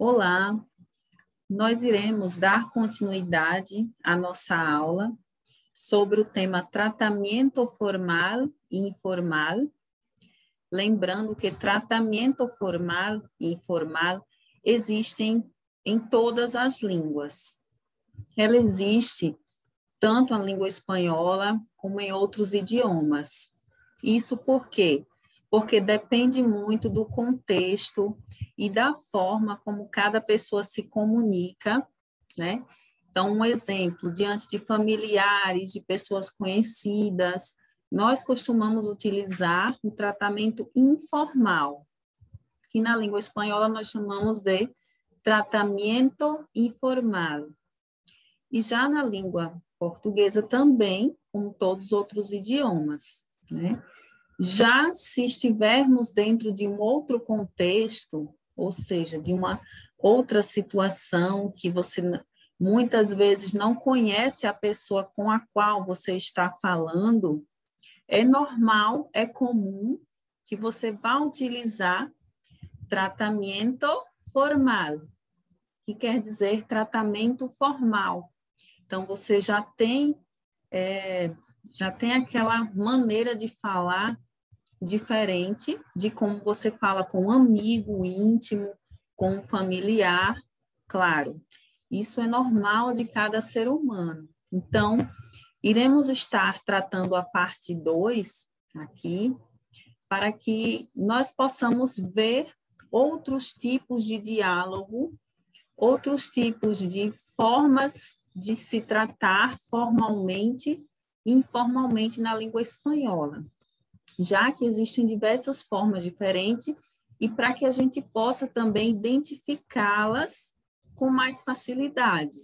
Olá, nós iremos dar continuidade à nossa aula sobre o tema tratamento formal e informal. Lembrando que tratamento formal e informal existem em todas as línguas. Ela existe tanto na língua espanhola como em outros idiomas. Isso por quê? Porque depende muito do contexto e da forma como cada pessoa se comunica, né? Então, um exemplo, diante de familiares, de pessoas conhecidas, nós costumamos utilizar o tratamento informal, que na língua espanhola nós chamamos de tratamento informal. E já na língua portuguesa também, como todos os outros idiomas, né? Já se estivermos dentro de um outro contexto, ou seja, de uma outra situação que você muitas vezes não conhece a pessoa com a qual você está falando, é normal, é comum que você vá utilizar tratamento formal, que quer dizer tratamento formal. Então, você já tem aquela maneira de falar diferente de como você fala com um amigo íntimo, com um familiar, claro. Isso é normal de cada ser humano. Então, iremos estar tratando a parte 2 aqui, para que nós possamos ver outros tipos de diálogo, outros tipos de formas de se tratar formalmente e informalmente na língua espanhola, já que existem diversas formas diferentes e para que a gente possa também identificá-las com mais facilidade.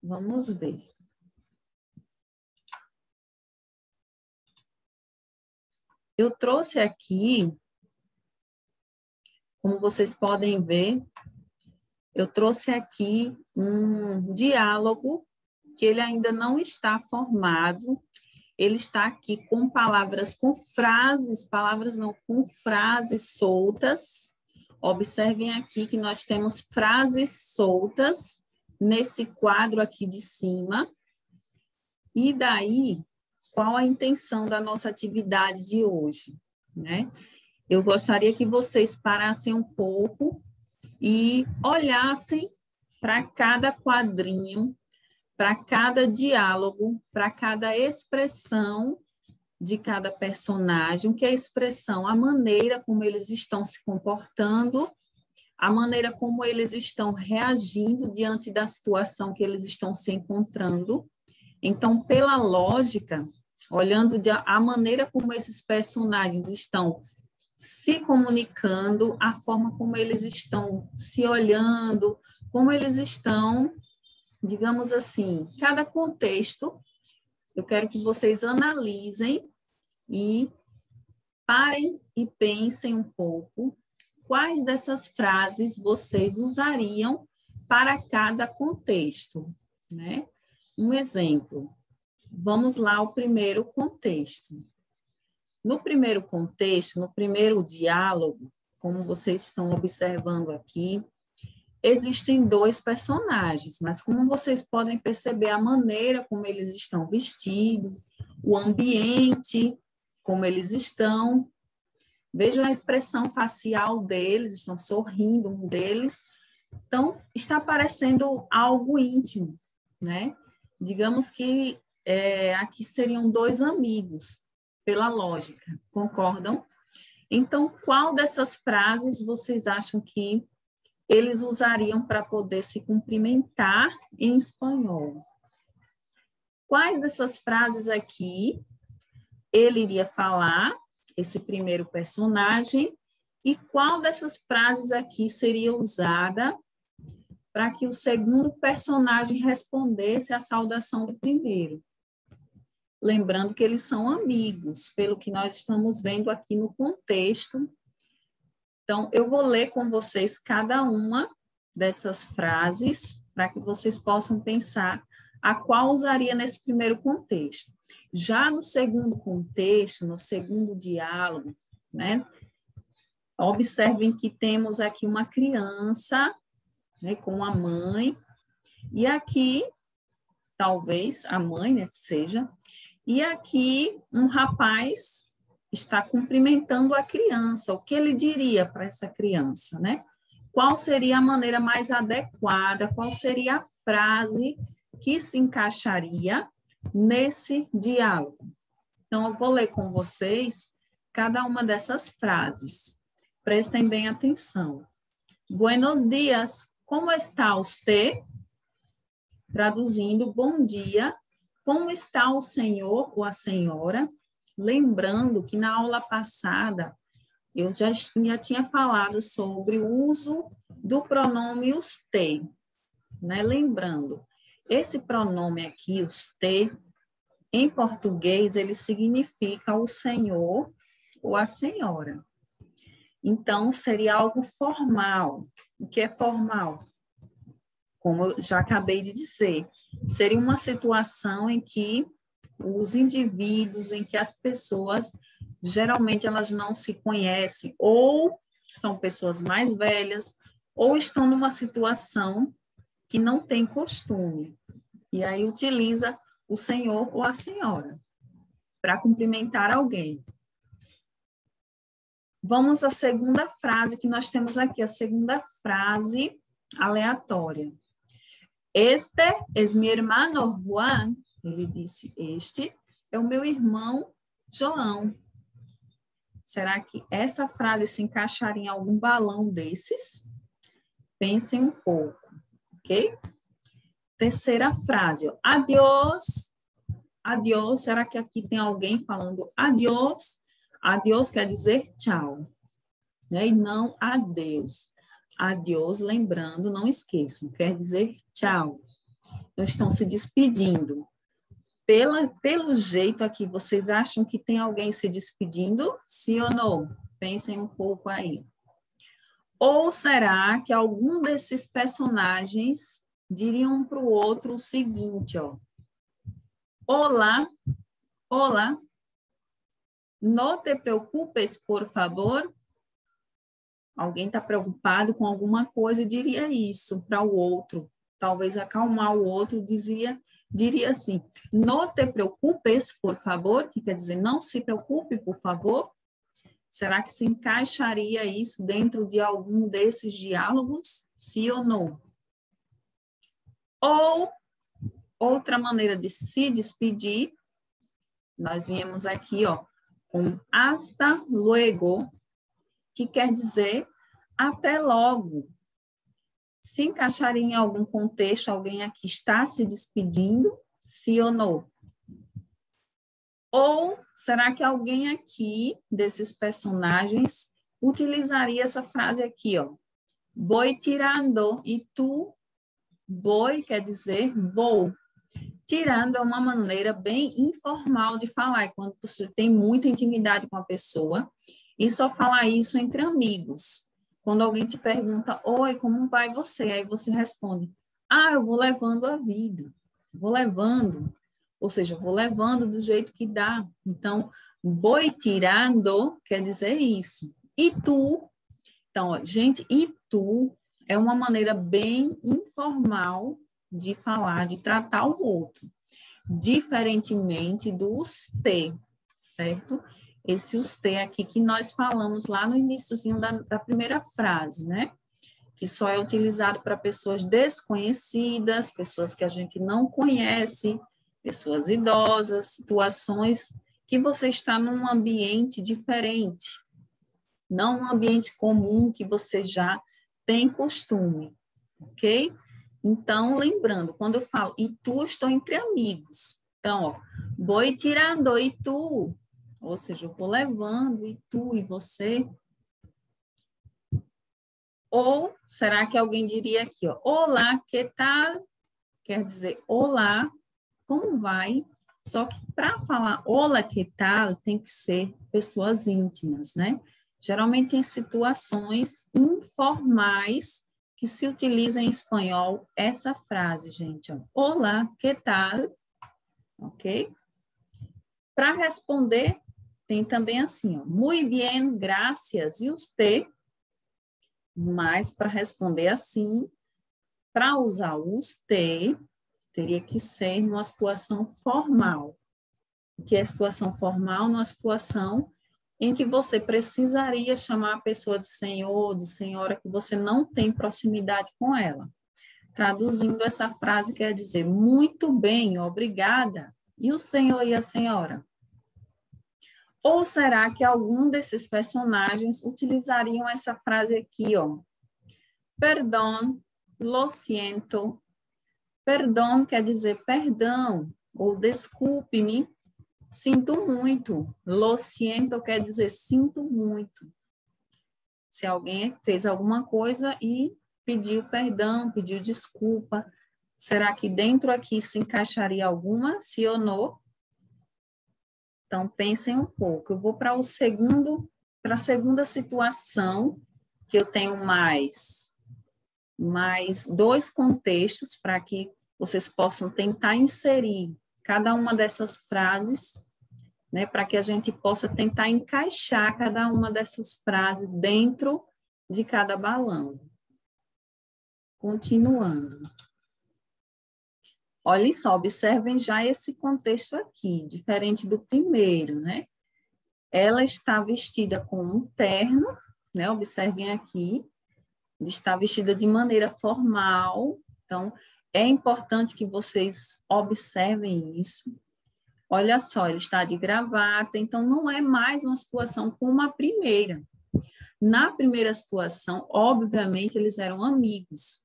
Vamos ver. Eu trouxe aqui, como vocês podem ver, eu trouxe aqui um diálogo que ele ainda não está formado. Ele está aqui com palavras, com frases soltas. Observem aqui que nós temos frases soltas nesse quadro aqui de cima. E daí, qual a intenção da nossa atividade de hoje, né? Eu gostaria que vocês parassem um pouco e olhassem para cada quadrinho, para cada diálogo, para cada expressão de cada personagem, que é a expressão, a maneira como eles estão se comportando, a maneira como eles estão reagindo diante da situação que eles estão se encontrando. Então, pela lógica, olhando a maneira como esses personagens estão se comunicando, a forma como eles estão se olhando, como eles estão, digamos assim, cada contexto, eu quero que vocês analisem e parem e pensem um pouco quais dessas frases vocês usariam para cada contexto, né? Um exemplo, vamos lá ao primeiro contexto. No primeiro contexto, no primeiro diálogo, como vocês estão observando aqui, existem dois personagens, mas como vocês podem perceber a maneira como eles estão vestidos, o ambiente, como eles estão, vejam a expressão facial deles, estão sorrindo um deles, então está parecendo algo íntimo, né? Digamos que aqui seriam dois amigos, pela lógica, concordam? Então, qual dessas frases vocês acham que eles usariam para poder se cumprimentar em espanhol? Quais dessas frases aqui ele iria falar, esse primeiro personagem, e qual dessas frases aqui seria usada para que o segundo personagem respondesse à saudação do primeiro? Lembrando que eles são amigos, pelo que nós estamos vendo aqui no contexto. Então, eu vou ler com vocês cada uma dessas frases, para que vocês possam pensar a qual usaria nesse primeiro contexto. Já no segundo contexto, no segundo diálogo, né, Observem que temos aqui uma criança, né, com a mãe, e aqui, talvez a mãe, né, seja, e aqui um rapaz está cumprimentando a criança. O que ele diria para essa criança, né? Qual seria a maneira mais adequada? Qual seria a frase que se encaixaria nesse diálogo? Então, eu vou ler com vocês cada uma dessas frases. Prestem bem atenção. Buenos dias, como está você? Traduzindo, bom dia, como está o senhor ou a senhora? Lembrando que na aula passada eu já tinha falado sobre o uso do pronome usted, né? Lembrando, esse pronome aqui, usted, em português, ele significa o senhor ou a senhora. Então, seria algo formal. O que é formal? Como eu já acabei de dizer, seria uma situação em que os indivíduos, em que as pessoas, geralmente elas não se conhecem, ou são pessoas mais velhas, ou estão numa situação que não tem costume. E aí utiliza o senhor ou a senhora para cumprimentar alguém. Vamos à segunda frase que nós temos aqui, a segunda frase aleatória. Este es mi hermano Juan. Ele disse, este é o meu irmão João. Será que essa frase se encaixaria em algum balão desses? Pensem um pouco, ok? Terceira frase, adiós. Adiós, será que aqui tem alguém falando adiós? Adiós quer dizer tchau, né? E não adeus. Adiós, lembrando, não esqueçam, quer dizer tchau. Então, estão se despedindo. Pelo jeito aqui, vocês acham que tem alguém se despedindo? Sim ou não? Pensem um pouco aí. Ou será que algum desses personagens diriam para o outro o seguinte, ó. Olá, olá, no te preocupes, por favor. Alguém está preocupado com alguma coisa e diria isso para o outro. Talvez acalmar o outro, diria assim, no te preocupes, por favor, que quer dizer, não se preocupe, por favor. Será que se encaixaria isso dentro de algum desses diálogos? Sim ou não? Ou outra maneira de se despedir, nós viemos aqui, ó, com hasta luego, que quer dizer até logo. Se encaixaria em algum contexto, alguém aqui está se despedindo, sim ou não? Ou será que alguém aqui, desses personagens, utilizaria essa frase aqui, ó? Voy tirando, e tu, voy quer dizer vou. Tirando é uma maneira bem informal de falar, é quando você tem muita intimidade com a pessoa, e só falar isso entre amigos. Quando alguém te pergunta, oi, como vai você? Aí você responde, eu vou levando a vida, vou levando, ou seja, vou levando do jeito que dá. Então, voy tirando quer dizer isso. E tu? Então, ó, gente, e tu é uma maneira bem informal de falar, de tratar o outro, diferentemente do usted, certo? Esse usted aqui que nós falamos lá no iniciozinho da primeira frase, né? Que só é utilizado para pessoas desconhecidas, pessoas que a gente não conhece, pessoas idosas, situações que você está num ambiente diferente, não um ambiente comum que você já tem costume, ok? Então, lembrando, quando eu falo e tu, estou entre amigos. Então, ó, voy tirando e tu, ou seja, eu vou levando e tu e você. Ou será que alguém diria aqui, ó, olá, que tal? Quer dizer, olá, como vai? Só que para falar olá, que tal, tem que ser pessoas íntimas, né? Geralmente em situações informais que se utiliza em espanhol essa frase, gente. Ó. Olá, que tal? Ok? Para responder, tem também assim, ó, muy bien, gracias, e usted? Mas para responder assim, para usar o usted, teria que ser numa situação formal. O que é situação formal? Numa situação em que você precisaria chamar a pessoa de senhor, de senhora, que você não tem proximidade com ela. Traduzindo essa frase, quer dizer, muito bem, obrigada. E o senhor e a senhora? Ou será que algum desses personagens utilizariam essa frase aqui, ó? Perdão, lo siento. Perdão quer dizer perdão, ou desculpe-me, sinto muito. Lo siento quer dizer sinto muito. Se alguém fez alguma coisa e pediu perdão, pediu desculpa, será que dentro aqui se encaixaria alguma, sim ou não? Então, pensem um pouco. Eu vou para a segunda situação, que eu tenho mais dois contextos para que vocês possam tentar inserir cada uma dessas frases, né, para que a gente possa tentar encaixar cada uma dessas frases dentro de cada balão. Continuando. Olhem só, observem já esse contexto aqui, diferente do primeiro, né? Ela está vestida com um terno, né? Observem aqui, está vestida de maneira formal, então é importante que vocês observem isso. Olha só, ele está de gravata, então não é mais uma situação como a primeira. Na primeira situação, obviamente, eles eram amigos.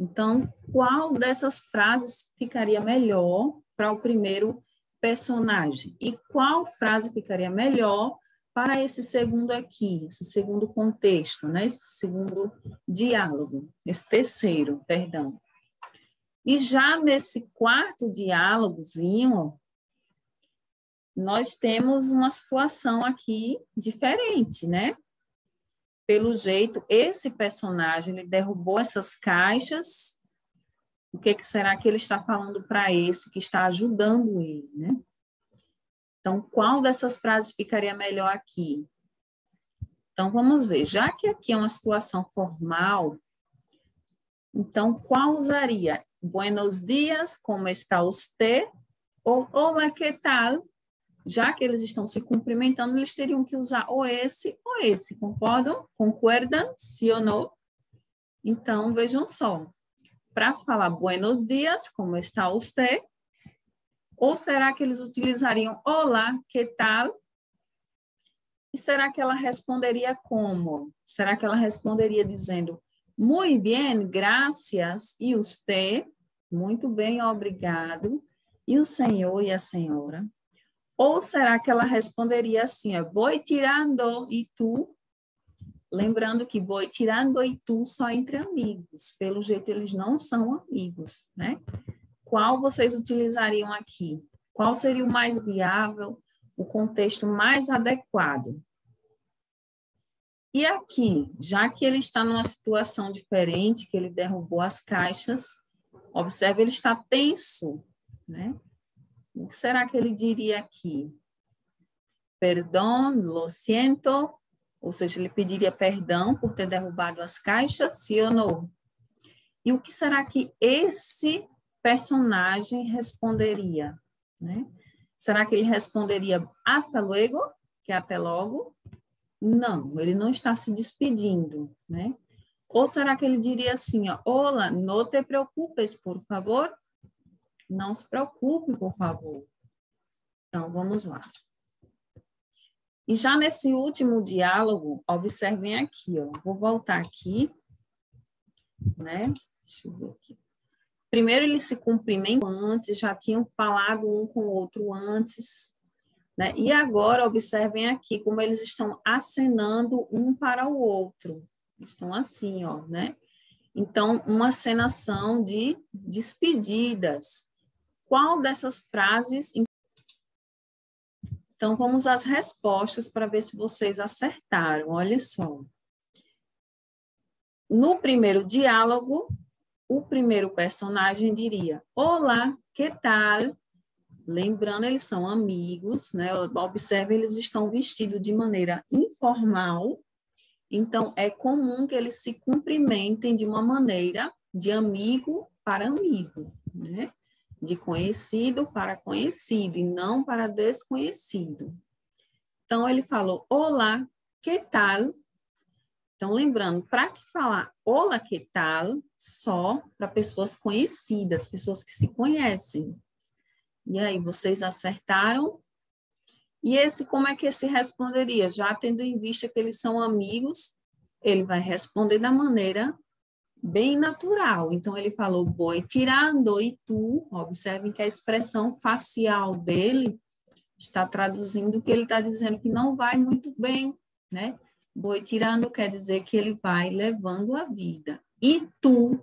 Então, qual dessas frases ficaria melhor para o primeiro personagem? E qual frase ficaria melhor para esse segundo aqui, esse segundo contexto, né? Esse segundo diálogo, esse terceiro, perdão. E já nesse quarto diálogozinho, nós temos uma situação aqui diferente, né? Pelo jeito, esse personagem, ele derrubou essas caixas. O que será que ele está falando para esse que está ajudando ele, né? Então, qual dessas frases ficaria melhor aqui? Então, vamos ver. Já que aqui é uma situação formal, então, qual usaria? Buenos dias, como está usted? Ou hola, ¿qué tal? Já que eles estão se cumprimentando, eles teriam que usar ou esse, concordam? Concordam? Sim ou não? Então, vejam só. Para se falar buenos dias, como está usted? Ou será que eles utilizariam olá, que tal? E será que ela responderia como? Será que ela responderia dizendo muy bien, gracias, e usted? Muito bem, obrigado. E o senhor e a senhora? Ou será que ela responderia assim, voy tirando e tu? Lembrando que voy tirando e tu só entre amigos. Pelo jeito, eles não são amigos, né? Qual vocês utilizariam aqui? Qual seria o mais viável, o contexto mais adequado? E aqui, já que ele está numa situação diferente, que ele derrubou as caixas, observe, ele está tenso, né? O que será que ele diria aqui? Perdão, lo siento, ou seja, ele pediria perdão por ter derrubado as caixas, sim ou não? E o que será que esse personagem responderia, né? Será que ele responderia hasta luego, que é até logo? Não, ele não está se despedindo, né? Ou será que ele diria assim, ó, hola, no te preocupes, por favor? Não se preocupe, por favor. Então, vamos lá. E já nesse último diálogo, observem aqui, ó. Vou voltar aqui, né? Deixa eu ver aqui. Primeiro, eles se cumprimentam antes, já tinham falado um com o outro antes, né? E agora, observem aqui como eles estão acenando um para o outro. Estão assim, ó, né? Então, uma acenação de despedidas. Qual dessas frases... Então, vamos às respostas para ver se vocês acertaram. Olha só. No primeiro diálogo, o primeiro personagem diria, olá, que tal? Lembrando, eles são amigos, né? Observe, eles estão vestidos de maneira informal, então é comum que eles se cumprimentem de uma maneira de amigo para amigo, né? De conhecido para conhecido e não para desconhecido. Então, ele falou, olá, que tal? Então, lembrando, para que falar olá, que tal? Só para pessoas conhecidas, pessoas que se conhecem. E aí, vocês acertaram? E esse, como é que esse responderia? Já tendo em vista que eles são amigos, ele vai responder da maneira bem natural. Então, ele falou, boi tirando e tu. Observem que a expressão facial dele está traduzindo que ele está dizendo que não vai muito bem, né? Boi tirando quer dizer que ele vai levando a vida. E tu,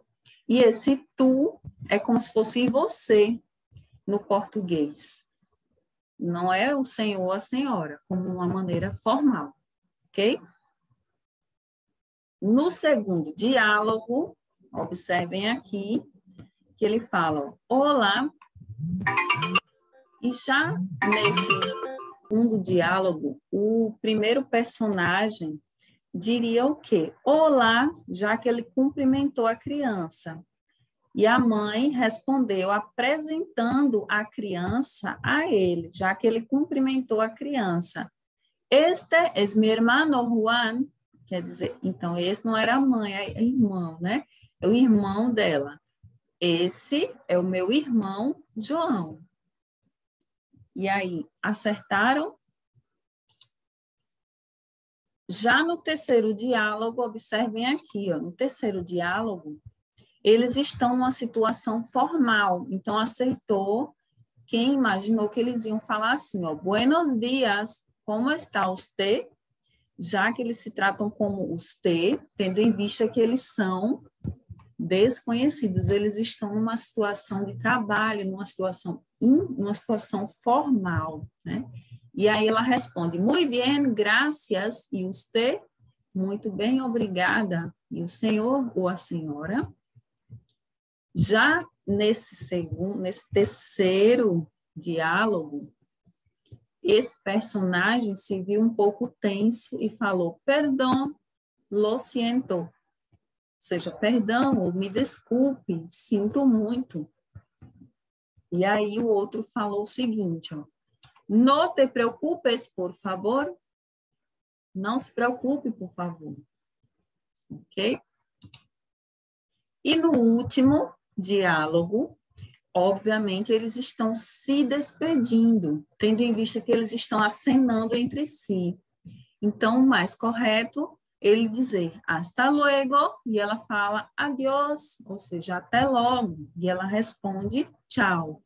e esse tu é como se fosse você no português. Não é o senhor ou a senhora, como uma maneira formal, ok? No segundo diálogo, observem aqui que ele fala, olá, e já nesse segundo diálogo, o primeiro personagem diria o quê? Olá, já que ele cumprimentou a criança. E a mãe respondeu apresentando a criança a ele, já que ele cumprimentou a criança. Este es mi hermano Juan, quer dizer, então esse não era a mãe, é irmão, né? É o irmão dela. Esse é o meu irmão João. E aí, acertaram? Já no terceiro diálogo, observem aqui, ó, no terceiro diálogo, eles estão numa situação formal, então acertou quem imaginou que eles iam falar assim, ó, buenos dias, como está você? Já que eles se tratam como você, tendo em vista que eles são desconhecidos, eles estão numa situação de trabalho, numa situação formal, né? E aí ela responde, muito bem, graças, e você? Muito bem, obrigada. E o senhor ou a senhora? Já nesse terceiro diálogo, esse personagem se viu um pouco tenso e falou, perdão, lo siento. Ou seja, perdão, ou me desculpe, sinto muito. E aí o outro falou o seguinte, ó, no te preocupes, por favor. Não se preocupe, por favor. Ok? E no último diálogo, obviamente, eles estão se despedindo, tendo em vista que eles estão acenando entre si. Então, o mais correto ele dizer hasta luego, e ela fala adiós, ou seja, até logo, e ela responde tchau.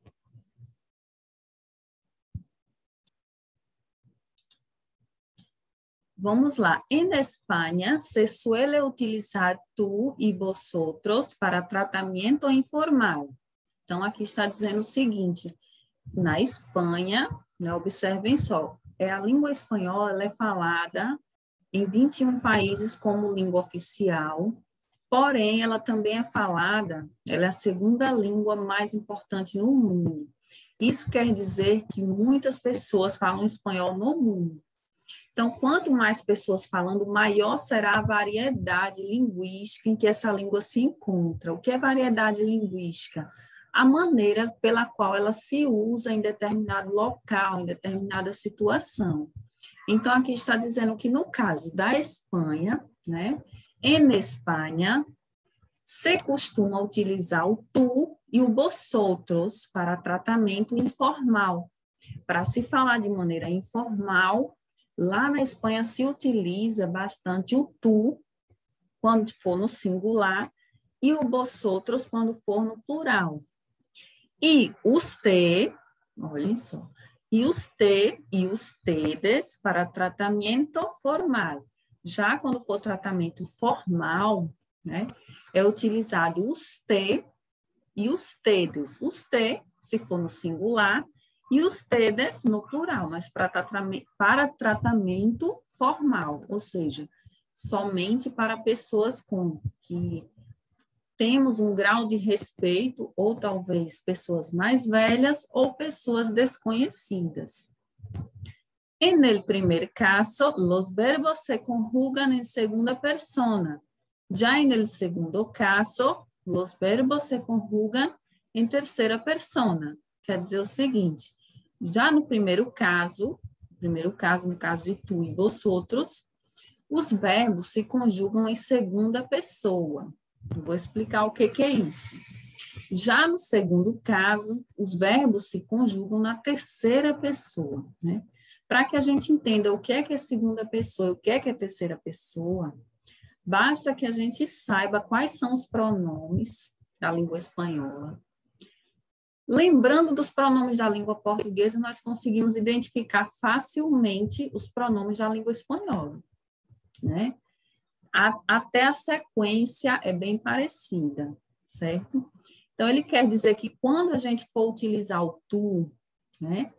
Vamos lá. En España se suele utilizar tú y vosotros para tratamento informal. Então, aqui está dizendo o seguinte, na Espanha, né, observem só, a língua espanhola ela é falada em 21 países como língua oficial, porém, ela também é falada, ela é a segunda língua mais importante no mundo. Isso quer dizer que muitas pessoas falam espanhol no mundo. Então, quanto mais pessoas falando, maior será a variedade linguística em que essa língua se encontra. O que é variedade linguística? A maneira pela qual ela se usa em determinado local, em determinada situação. Então, aqui está dizendo que no caso da Espanha, né, em Espanha, se costuma utilizar o tu e o vosotros para tratamento informal. Para se falar de maneira informal, lá na Espanha se utiliza bastante o tu, quando for no singular, e o vosotros quando for no plural. E usted, olhem só, e usted e ustedes para tratamento formal. Já quando for tratamento formal, né, é utilizado usted e ustedes. Usted, se for no singular, e ustedes no plural, mas para tratamento formal, ou seja, somente para pessoas que temos um grau de respeito, ou talvez pessoas mais velhas ou pessoas desconhecidas. En el primer caso, los verbos se conjugan en segunda persona. Ya en el segundo caso, los verbos se conjugan em terceira persona. Quer dizer o seguinte, já no primeiro caso, no caso de tu e vosotros, os verbos se conjugam em segunda pessoa. Eu vou explicar o que é isso. Já no segundo caso, os verbos se conjugam na terceira pessoa, né? Para que a gente entenda o que é segunda pessoa e o que é terceira pessoa, basta que a gente saiba quais são os pronomes da língua espanhola. Lembrando dos pronomes da língua portuguesa, nós conseguimos identificar facilmente os pronomes da língua espanhola, né? Até a sequência é bem parecida, certo? Então, ele quer dizer que quando a gente for utilizar o tu, né?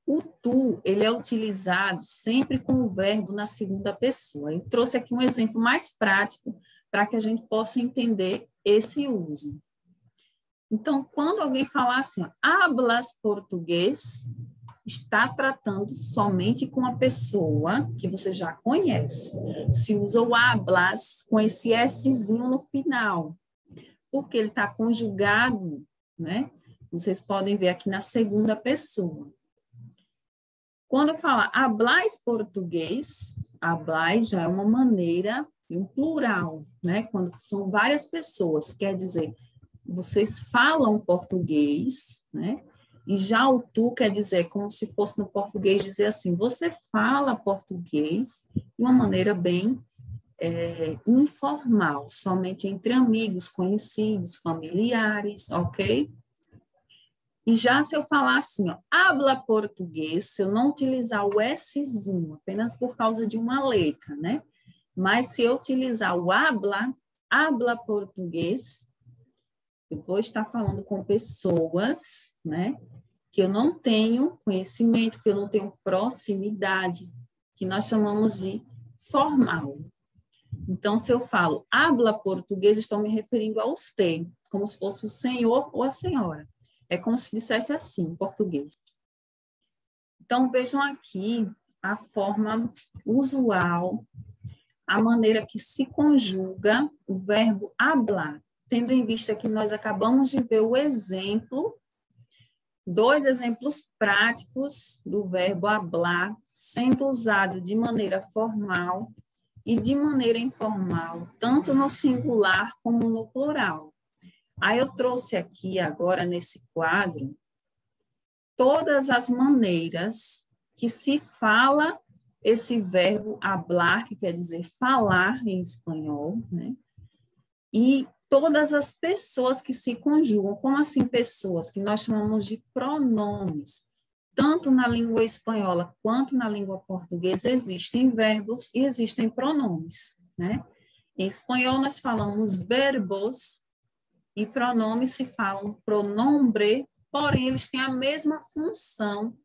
O tu, ele é utilizado sempre com o verbo na segunda pessoa. Eu trouxe aqui um exemplo mais prático para que a gente possa entender esse uso. Então, quando alguém falar assim, hablas português, está tratando somente com uma pessoa que você já conhece. Se usa o hablas com esse Szinho no final, porque ele está conjugado, né? Vocês podem ver aqui na segunda pessoa. Quando eu falar hablais português, hablais já é uma maneira, um plural, né? Quando são várias pessoas, quer dizer, vocês falam português, né? E já o tu quer dizer, como se fosse no português, dizer assim, você fala português de uma maneira bem informal, somente entre amigos, conhecidos, familiares, ok? E já se eu falar assim, ó, habla português, se eu não utilizar o Szinho, apenas por causa de uma letra, né? Mas se eu utilizar o habla português, eu vou estar falando com pessoas, né? Que eu não tenho conhecimento, que eu não tenho proximidade, que nós chamamos de formal. Então, se eu falo habla português, estou me referindo a você, como se fosse o senhor ou a senhora. É como se dissesse assim, em português. Então, vejam aqui a forma usual, a maneira que se conjuga o verbo hablar, tendo em vista que nós acabamos de ver o exemplo, 2 exemplos práticos do verbo hablar, sendo usado de maneira formal e de maneira informal, tanto no singular como no plural. Aí eu trouxe aqui agora nesse quadro todas as maneiras que se fala esse verbo hablar, que quer dizer falar em espanhol, né? E todas as pessoas que se conjugam, como assim pessoas? Que nós chamamos de pronomes. Tanto na língua espanhola quanto na língua portuguesa existem verbos e existem pronomes, né? Em espanhol nós falamos verbos, e pronomes se falam pronombre, porém eles têm a mesma função,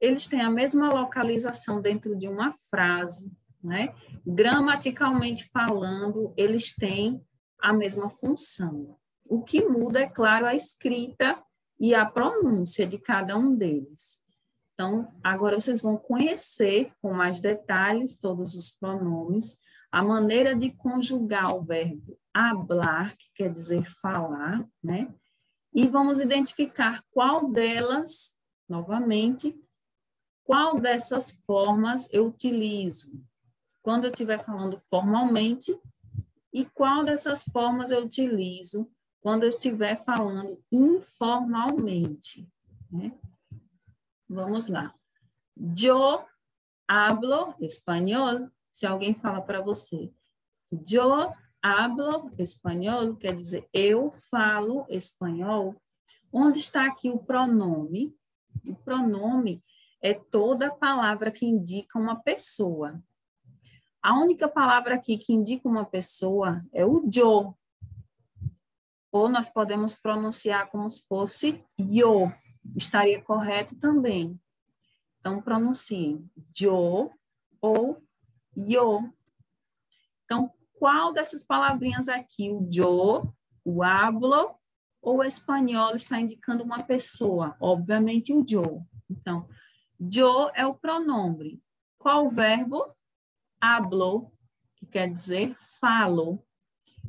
eles têm a mesma localização dentro de uma frase, né? Gramaticalmente falando, eles têm a mesma função. O que muda, é claro, a escrita e a pronúncia de cada um deles. Então, agora vocês vão conhecer com mais detalhes todos os pronomes, a maneira de conjugar o verbo hablar, que quer dizer falar, né? E vamos identificar qual delas, novamente, qual dessas formas eu utilizo quando eu estiver falando formalmente e qual dessas formas eu utilizo quando eu estiver falando informalmente, né? Vamos lá. Yo hablo espanhol. Se alguém fala para você, yo hablo espanhol, quer dizer, eu falo espanhol. Onde está aqui o pronome? O pronome é toda palavra que indica uma pessoa. A única palavra aqui que indica uma pessoa é o yo. Ou nós podemos pronunciar como se fosse yo. Estaria correto também. Então, pronuncie yo ou yo. Então, qual dessas palavrinhas aqui, o yo, o hablo, ou o espanhol está indicando uma pessoa, obviamente o yo. Então, yo é o pronome. Qual o verbo? Hablo, que quer dizer falo.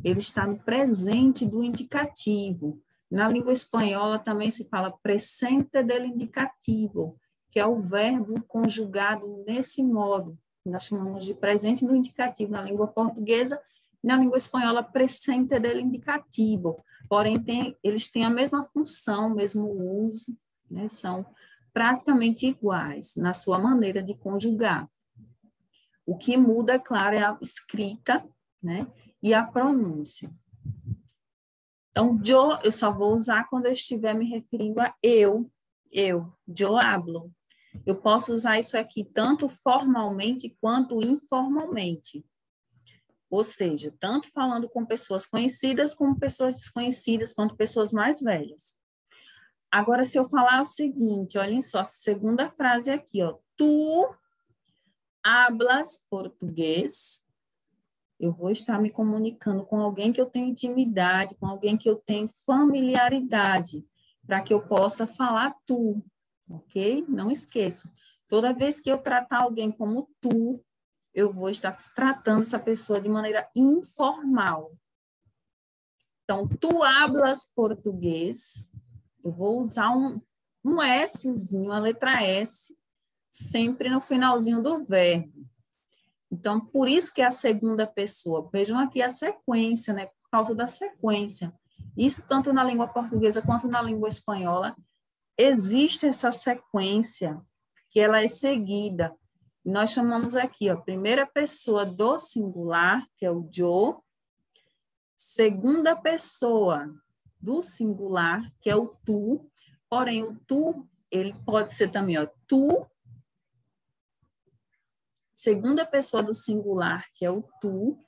Ele está no presente do indicativo. Na língua espanhola também se fala presente del indicativo, que é o verbo conjugado nesse modo. Nós chamamos de presente do indicativo na língua portuguesa, na língua espanhola, presente del indicativo. Porém, eles têm a mesma função, o mesmo uso, né? São praticamente iguais na sua maneira de conjugar. O que muda, é claro, é a escrita, né? E a pronúncia. Então, eu só vou usar quando eu estiver me referindo a eu, yo hablo. Eu posso usar isso aqui tanto formalmente quanto informalmente. Ou seja, tanto falando com pessoas conhecidas, como pessoas desconhecidas, quanto pessoas mais velhas. Agora, se eu falar o seguinte, olhem só, a segunda frase aqui, ó. Tu hablas português. Eu vou estar me comunicando com alguém que eu tenho intimidade, com alguém que eu tenho familiaridade, para que eu possa falar tu, ok? Não esqueçam. Toda vez que eu tratar alguém como tu, eu vou estar tratando essa pessoa de maneira informal. Então, tu hablas português, eu vou usar um Szinho, a letra S, sempre no finalzinho do verbo. Então, por isso que é a segunda pessoa. Vejam aqui a sequência, né? Por causa da sequência. Isso tanto na língua portuguesa quanto na língua espanhola, existe essa sequência, que ela é seguida. Nós chamamos aqui, ó, primeira pessoa do singular, que é o yo, segunda pessoa do singular, que é o tu, porém o tu, ele pode ser também, ó, tu, segunda pessoa do singular, que é o tu,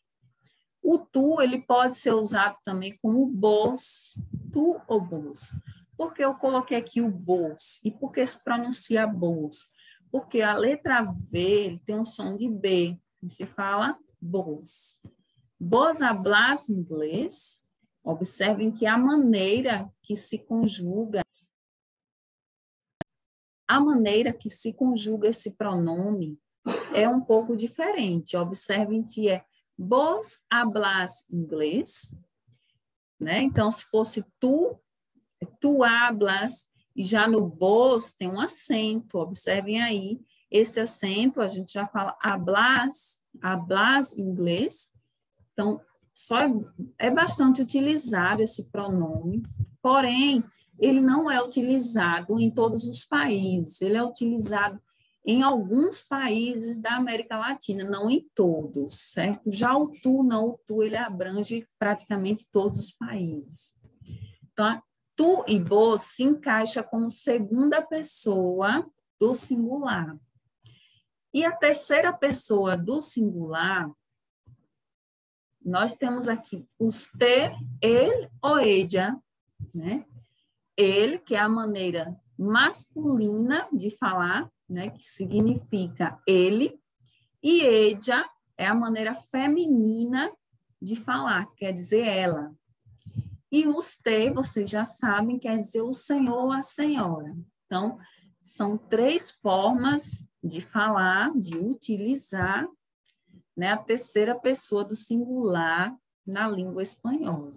ele pode ser usado também como vos, tu ou vos. Por que eu coloquei aqui o vos? E por que se pronuncia vos? Porque a letra V ele tem um som de B, e se fala vos. Vos hablas inglês? Observem que a maneira que se conjuga, esse pronome é um pouco diferente. Observem que é vos hablas inglês, né? Então, se fosse tu hablas, e já no vos tem um acento. Observem aí, esse acento, a gente já fala hablas inglês. Então, é bastante utilizado esse pronome, porém, ele não é utilizado em todos os países, ele é utilizado em alguns países da América Latina, não em todos, certo? Já o tu, ele abrange praticamente todos os países. Então, tu e vos se encaixa como segunda pessoa do singular. E a terceira pessoa do singular, nós temos aqui os te, ele ou ella, né? Ele, que é a maneira masculina de falar, né? Que significa ele, e ella é a maneira feminina de falar, que quer dizer ela. E os te, vocês já sabem, quer dizer o senhor ou a senhora. Então, são três formas de falar, de utilizar, né, a terceira pessoa do singular na língua espanhola.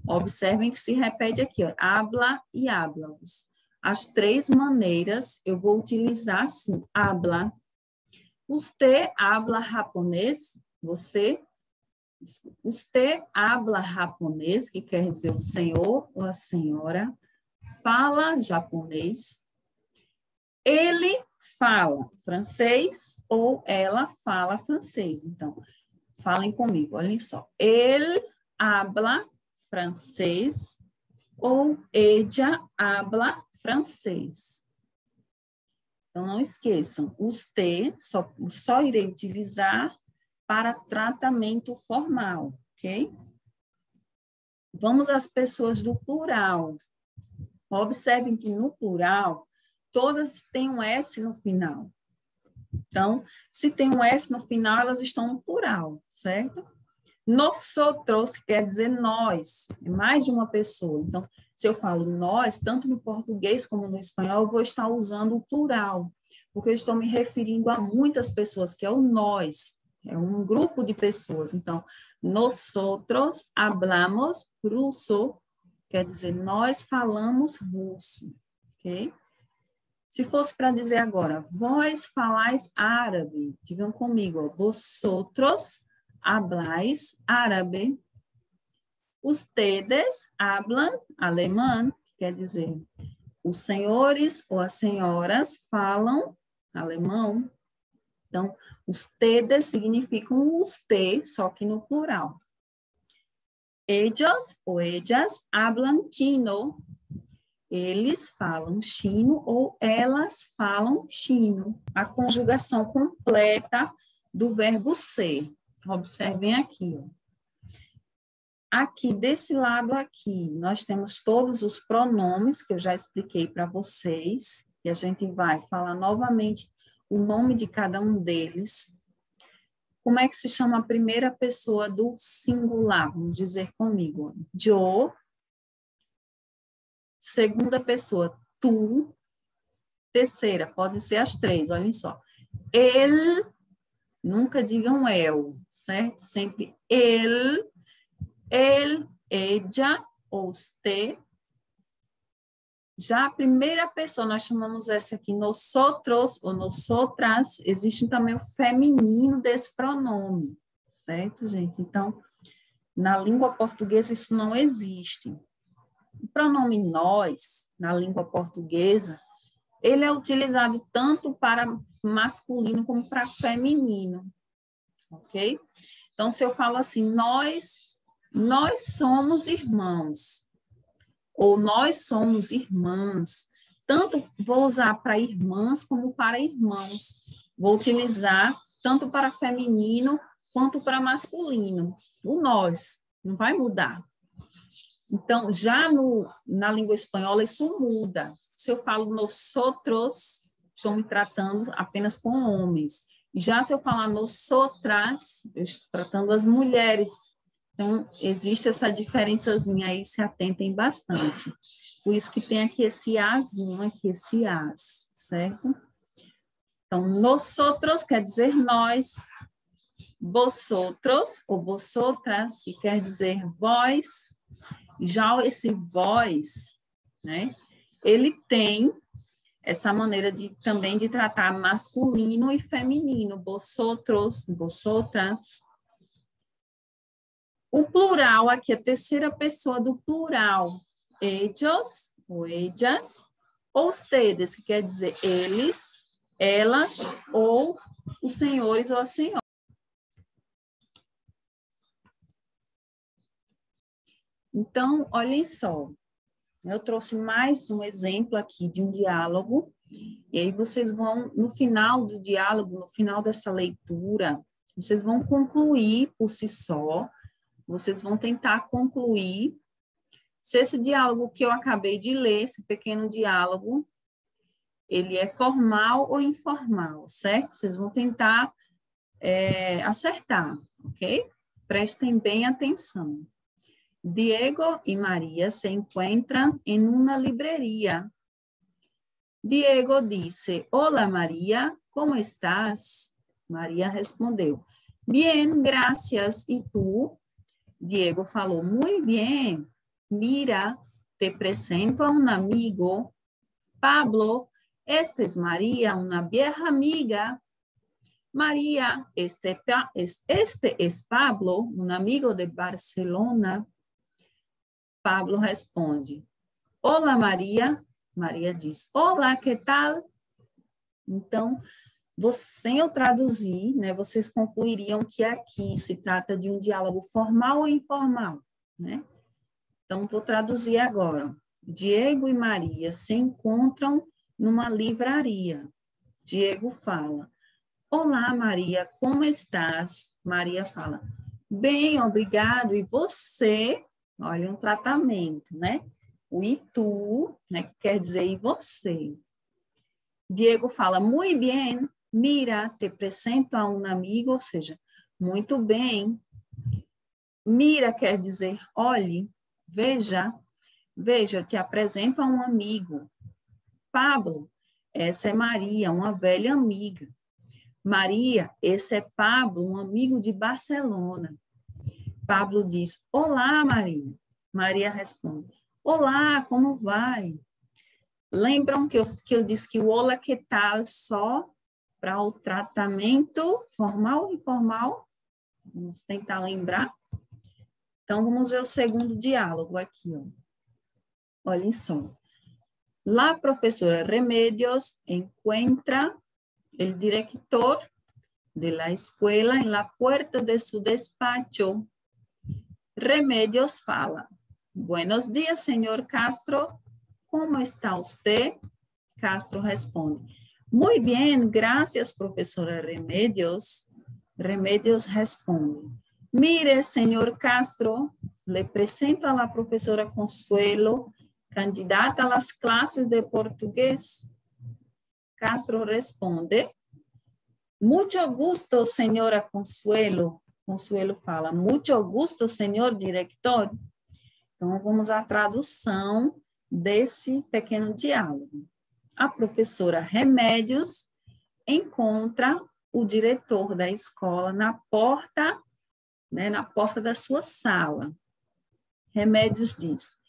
Observem que se repete aqui, ó, habla e hablamos. As três maneiras eu vou utilizar assim, habla. Usted habla japonês? Usted habla japonês, que quer dizer o senhor ou a senhora, fala japonês. Ele fala francês ou ela fala francês. Então, falem comigo, olhem só. Ele habla francês ou ella habla francês. Então, não esqueçam, os T só irei utilizar para tratamento formal, ok? Vamos às pessoas do plural. Observem que no plural, todas têm um S no final. Então, se tem um S no final, elas estão no plural, certo? Nosotros quer dizer nós, é mais de uma pessoa. Então, se eu falo nós, tanto no português como no espanhol, eu vou estar usando o plural, porque eu estou me referindo a muitas pessoas, que é o nós, é um grupo de pessoas. Então, nosotros hablamos ruso, quer dizer, nós falamos russo, ok? Se fosse para dizer agora, vós falais árabe, digam comigo, ó, vosotros habláis árabe. Ustedes hablan alemão, quer dizer, os senhores ou as senhoras falam alemão. Então, ustedes significam usted, só que no plural. Ellos ou ellas hablan chino. Eles falam chino ou elas falam chino. A conjugação completa do verbo ser. Observem aqui, ó. Aqui, desse lado aqui, nós temos todos os pronomes que eu já expliquei para vocês, e a gente vai falar novamente o nome de cada um deles. Como é que se chama a primeira pessoa do singular? Vamos dizer comigo. Yo. Segunda pessoa, tu. Terceira, pode ser as três, olhem só. Ele, nunca digam el, certo? Sempre ele. Él, ella, ou usted. Já a primeira pessoa, nós chamamos essa aqui nosotros ou nosotras, existe também o feminino desse pronome, certo, gente? Então, na língua portuguesa isso não existe. O pronome nós, na língua portuguesa, ele é utilizado tanto para masculino como para feminino, ok? Então, se eu falo assim, nós somos irmãos, ou nós somos irmãs. Tanto vou usar para irmãs como para irmãos. Vou utilizar tanto para feminino quanto para masculino. O nós, não vai mudar. Então, já na língua espanhola, isso muda. Se eu falo nosotros, estou me tratando apenas com homens. Já se eu falar nosotras, eu estou tratando as mulheres. Então, existe essa diferençazinha aí, se atentem bastante. Por isso que tem aqui esse azinho, aqui esse as, certo? Então, nosotros quer dizer nós, vosotros ou vosotras, que quer dizer vós. Já esse vós, né, ele tem essa maneira também de tratar masculino e feminino, vosotros, vosotras. O plural, aqui, a terceira pessoa do plural, ellos, ou ellas, ou ustedes, que quer dizer eles, elas, ou os senhores ou as senhoras. Então, olhem só, eu trouxe mais um exemplo aqui de um diálogo, e aí vocês vão, no final do diálogo, no final dessa leitura, vocês vão concluir por si só. Vocês vão tentar concluir se esse diálogo que eu acabei de ler, esse pequeno diálogo, ele é formal ou informal, certo? Vocês vão tentar acertar, ok? Prestem bem atenção. Diego y María se encuentran en una librería. Diego dice, hola María, ¿cómo estás? María respondeu, bien, gracias, ¿y tú? Diego falou, muy bien, mira, te presento a un amigo, Pablo, esta es María, una vieja amiga. María, este es Pablo, un amigo de Barcelona. Pablo responde, olá Maria. Maria diz, olá, que tal? Então, sem eu traduzir, né, vocês concluiriam que aqui se trata de um diálogo formal ou informal, né? Então, vou traduzir agora. Diego e Maria se encontram numa livraria. Diego fala, olá Maria, como estás? Maria fala, bem, obrigado, e você? Olha, um tratamento, né? O e tu, né, que quer dizer e você. Diego fala, muito bem, mira, te presento a um amigo, ou seja, muito bem, Mira quer dizer olhe, veja, eu te apresento a um amigo. Pablo, essa é Maria, uma velha amiga. Maria, esse é Pablo, um amigo de Barcelona. Pablo diz, olá, Maria. Maria responde, olá, como vai? Lembram que eu disse que o olá, que tal só para o tratamento formal ou informal? Vamos tentar lembrar. Então, vamos ver o segundo diálogo aqui. Ó. Olhem só. La profesora Remedios encuentra el director de la escuela en la puerta de su despacho. Remedios fala, buenos días, señor Castro, ¿cómo está usted? Castro responde, muy bien, gracias, profesora Remedios. Remedios responde, mire, señor Castro, le presento a la profesora Consuelo, candidata a las clases de portugués. Castro responde, mucho gusto, señora Consuelo. Consuelo fala, muito gusto, senhor diretor. Então, vamos à tradução desse pequeno diálogo. A professora Remédios encontra o diretor da escola na porta da sua sala. Remédios diz,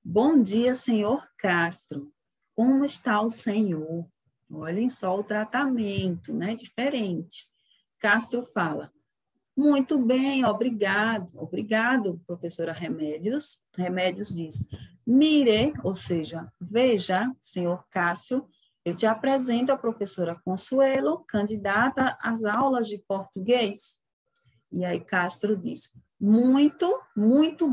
bom dia, senhor Castro. Como está o senhor? Olhem só o tratamento, né? Diferente. Castro fala, muito bem, obrigado. Obrigado, professora Remédios. Remédios diz, mire, ou seja, veja, senhor Castro, eu te apresento a professora Consuelo, candidata às aulas de português. E aí Castro diz, muito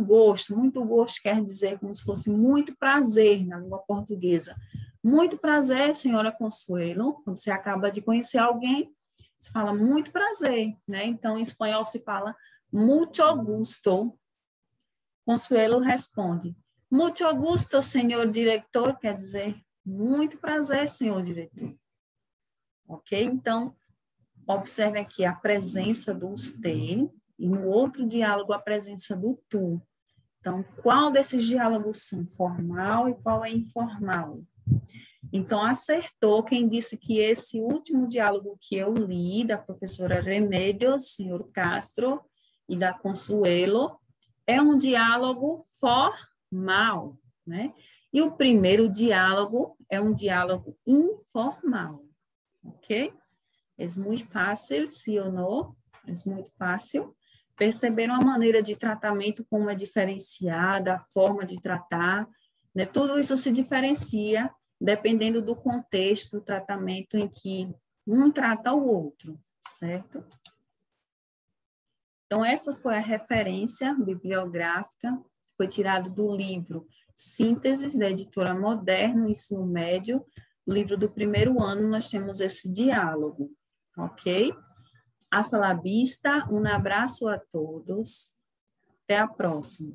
gosto. Muito gosto quer dizer como se fosse muito prazer na língua portuguesa. Muito prazer, senhora Consuelo. Quando você acaba de conhecer alguém, você fala muito prazer, né? Então, em espanhol se fala mucho gusto. Consuelo responde, mucho gusto, senhor diretor, quer dizer muito prazer, senhor diretor. Ok? Então, observe aqui a presença do usted e no outro diálogo a presença do tu. Então, qual desses diálogos são formal e qual é informal? Então, acertou quem disse que esse último diálogo que eu li, da professora Remédios, senhor Castro, e da Consuelo, é um diálogo formal, né? E o primeiro diálogo é um diálogo informal, ok? É muito fácil, sim ou não? É muito fácil. Perceberam a maneira de tratamento, como é diferenciada, a forma de tratar, né? Tudo isso se diferencia dependendo do contexto, do tratamento em que um trata o outro, certo? Então, essa foi a referência bibliográfica, foi tirado do livro Sínteses, da editora Moderno, Ensino Médio, o livro do primeiro ano, nós temos esse diálogo, ok? Hasta la vista, um abraço a todos, até a próxima.